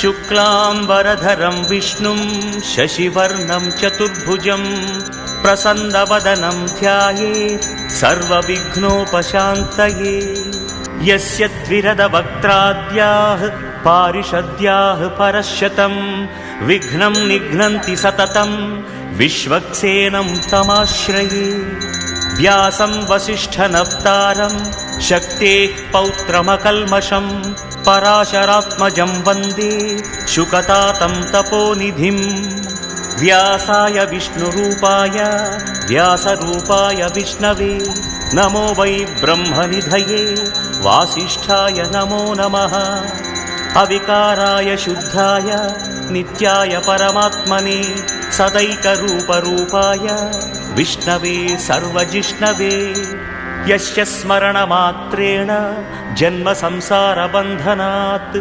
शुक्लाम्बरधरं विष्णुं शशिवर्णं चतुर्भुजं प्रसन्नवदनं ध्यायेत् सर्वविघ्नोपशान्तये। यस्य द्विरदवक्त्राद्याः पारिषद्याः परश्शतं विघ्नं निघ्नन्ति सततं विश्वक्सेनं तमाश्रये। व्यासं वसिष्ठनप्तारं शक्तेः पौत्रमकल्मषं पराशरात्मजं वन्दे शुकतातं तपोनिधिं। व्यासाय विष्णुरूपाय व्यासरूपाय विष्णवे नमो वै ब्रह्मनिधये वासिष्ठाय नमो नमः। अविकाराय शुद्धाय नित्याय परमात्मने सदैकरूपरूपाय विष्णवे सर्वजिष्णवे। यस्य स्मरणमात्रेण जन्म संसारबन्धनात्